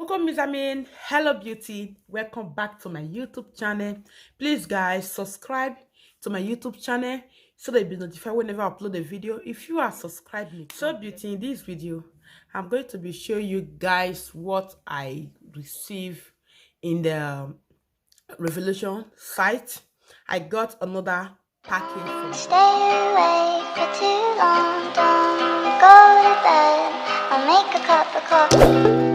Welcome, Miss Amin. Hello, beauty. Welcome back to my YouTube channel. Please, guys, subscribe to my YouTube channel so that you'll be notified whenever I upload a video. If you are subscribed, so beauty, in this video, I'm going to be showing you guys what I received in the Revolution site. I got another package from Stay awake for too long, don't go to bed. I'll make a cup of coffee.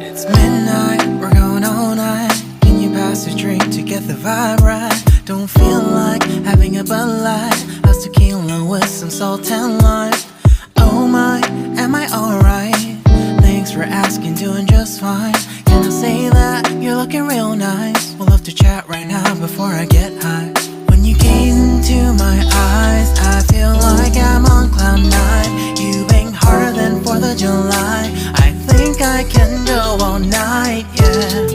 It's midnight, we're going all night. Can you pass a drink to get the vibe right? Don't feel like having a Bud Light. How's tequila with some salt and lime? Oh my, am I alright? Thanks for asking, doing just fine. Can I say that you're looking real nice? We'll love to chat right now before I get high. When you gaze into my eyes, I feel like I'm on cloud nine. You bang harder than 4th of July. I think I can go all night, yeah.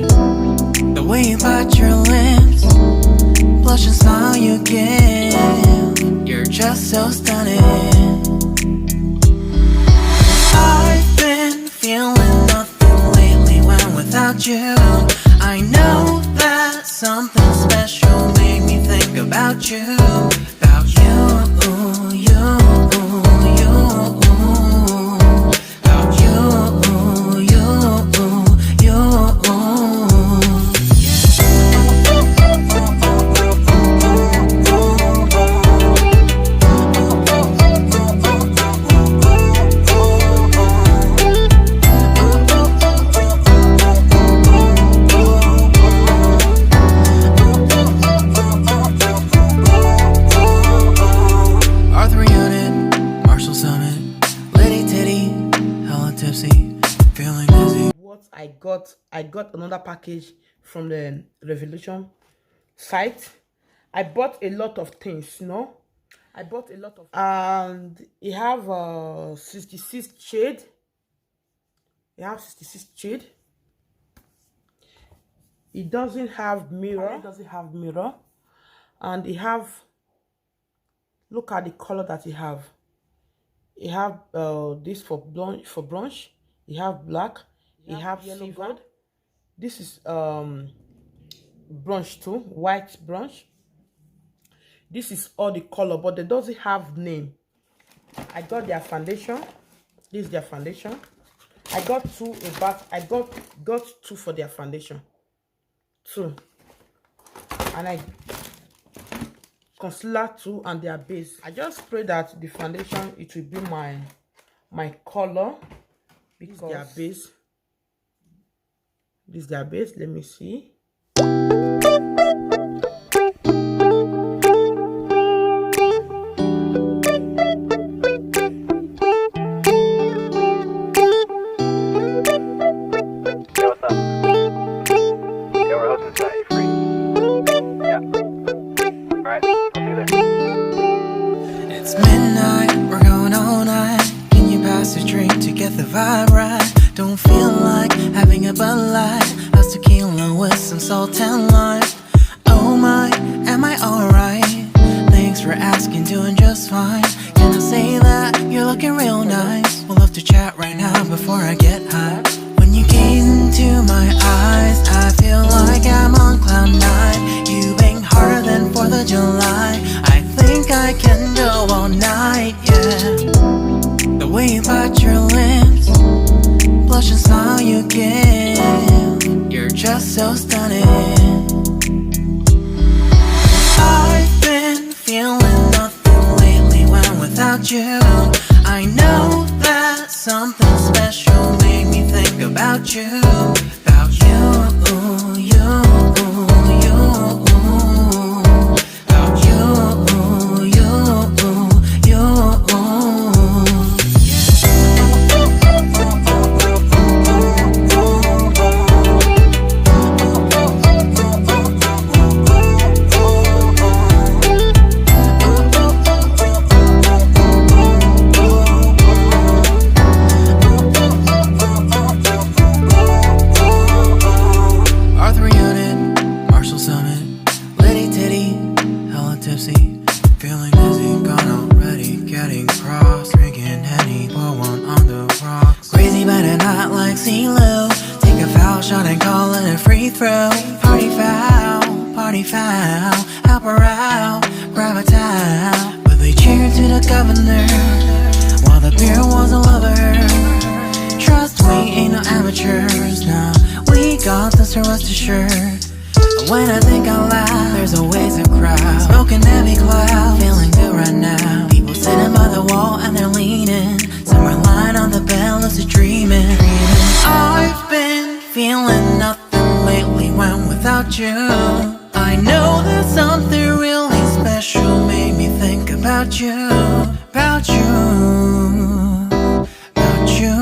The way you bite your lips, blush and smile you give, you're just so stunning. I've been feeling nothing lately when without you. I know that something special made me think about you. About you, you, you. About you, you, you. I got another package from the Revolution site. I bought a lot of things, I bought a lot of, and it have 66 shade. It have 66 shade. It doesn't have mirror. And it have, look at the color that it have. It have this for bronze. It have black. It have yellow gold. This is bronze too, white bronze. This is all the color, but it doesn't have name. I got their foundation. This is their foundation. I got two in back. I got two for their foundation. Two. And I concealer too, and their base. I just pray that the foundation, it will be my color, because their base. This is their base. Let me see. It's midnight, we're going all night. Can you pass a drink to get the vibe right? Don't feel like having a Bud Light. How's tequila with some salt and lime? Oh my, am I alright? Thanks for asking, doing just fine. Can I say that you're looking real nice? We'll love to chat right now before I get high. When you gaze into my eyes, I feel like I'm on cloud nine. You bang harder than 4th of July. I think I can go all night, yeah. The way you bite your lips, blush and smile you give, you're just so stunning. I've been feeling nothing lately when without you. I know that something special made me think about you. About you, you, you. About you, you, you. CeeLo. Take a foul shot and call it a free throw. Party foul, help her out, grab a towel. But they cheered to the governor while the beer was all over her. Trust we ain't no amateurs, nah. We got this, so rest assured. When I think out loud, there's always a crowd. Smoking heavy cloud, feeling good right now. People sitting by the wall and they're leaning. Some are lying on the bed, lucid dreaming. I've been feeling nothing lately when without you. I know that something really special made me think about you, about you, about you.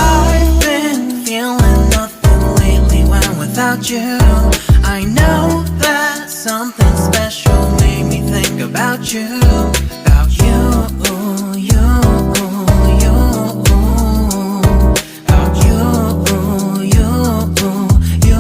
I've been feeling nothing lately when without you. I know that something special made me think about you, about you, you, you, about you, you, you.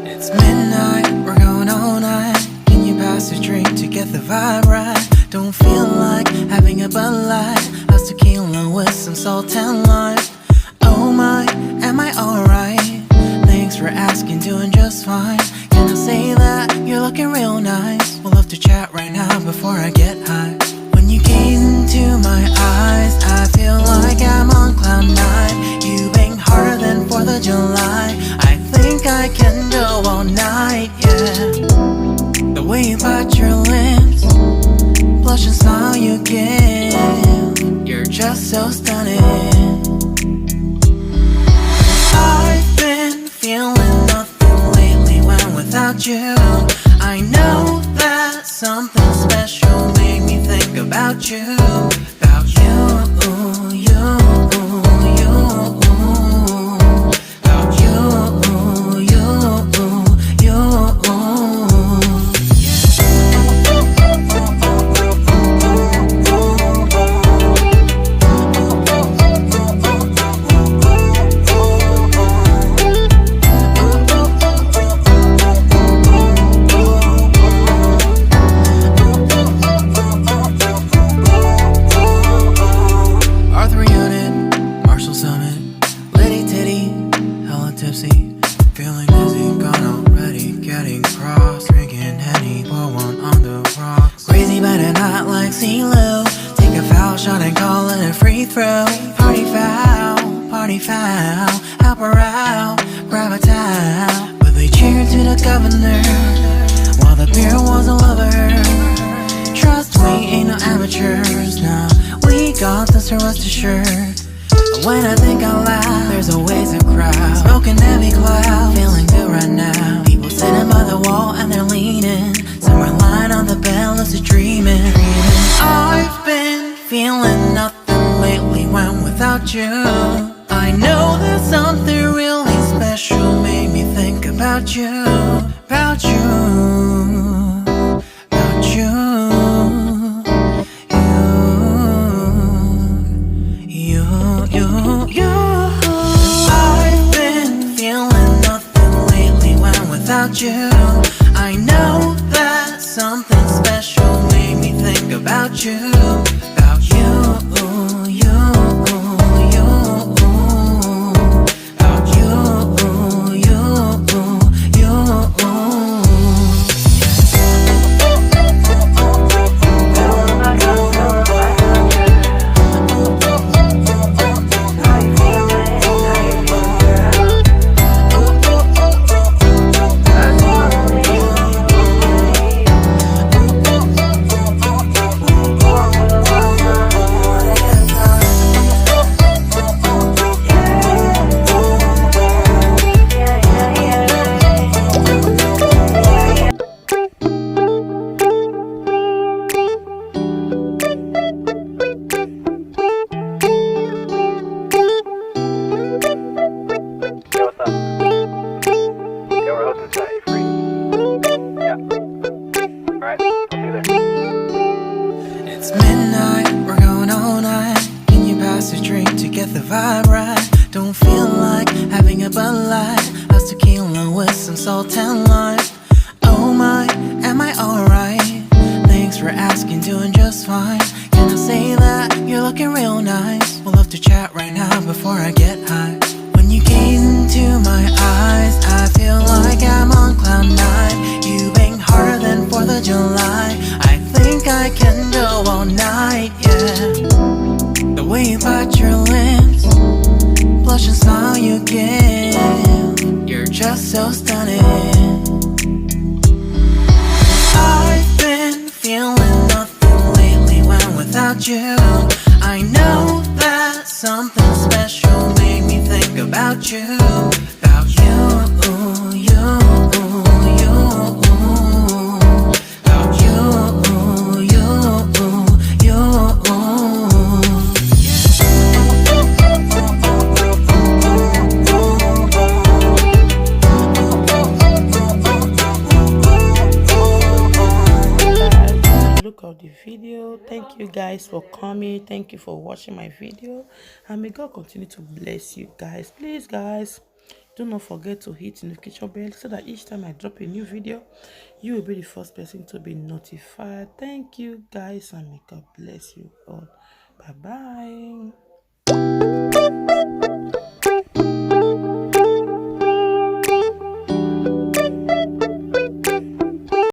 It's midnight, we're going all night. Can you pass a drink to get the vibe right? Don't feel like having a Bud Light. How's tequila with some salt and lime? Oh my, am I alright? Thanks for asking, doing just fine. Can I say that you're looking real nice? We'll love to chat right now before I get high. When you gaze into my eyes, I feel like I'm on cloud nine. You bang harder than 4th of July. I think I can go all night, yeah. The way you bite your lips, blush and smile you give, you're just so stunning. I've been feeling nothing lately when without you. I know that something special made me think about you, about you, you, you, about you, you, you. Feeling dizzy, gone already, getting cross. Drinking Henny, pour one on the rocks. Crazy but not like CeeLo. Take a foul shot and call it a free throw. Party foul, help her out, grab a towel. But they cheered to the governor while the beer was all over her. Trust we ain't no amateurs, nah. We got this, so rest assured. When I think out loud, there's always a crowd. Smoking heavy cloud, feeling good right now. People sitting by the wall and they're leaning. Some are lying on the bed, lucid dreaming. I've been feeling nothing lately when without you. I know that something really special made me think about you, about you, about you. I've been feeling nothing lately when without you. I know that something special made me think about you, about you, you, you, about you, you, you. the vibe right. Don't feel like having a Bud Light. How's tequila with some salt and lime? Oh my, am I alright? Thanks for asking, doing just fine. Can I say that you're looking real nice? We'll love to chat right now before I get high. When you gaze into my eyes, I feel like I'm on cloud nine. You bang harder than 4th of July. I think I can go all night, yeah. The way you bite your lips, blush and smile you give, you're just so stunning. I've been feeling nothing lately when without you. I know that something special made me think about you. About you, you, you. About you, you, you. Look at the video. Thank you guys for coming. Thank you for watching my video, and may God continue to bless you guys. Please guys, do not forget to hit the notification bell so that each time I drop a new video, you will be the first person to be notified. Thank you guys, and may God bless you all. Bye bye.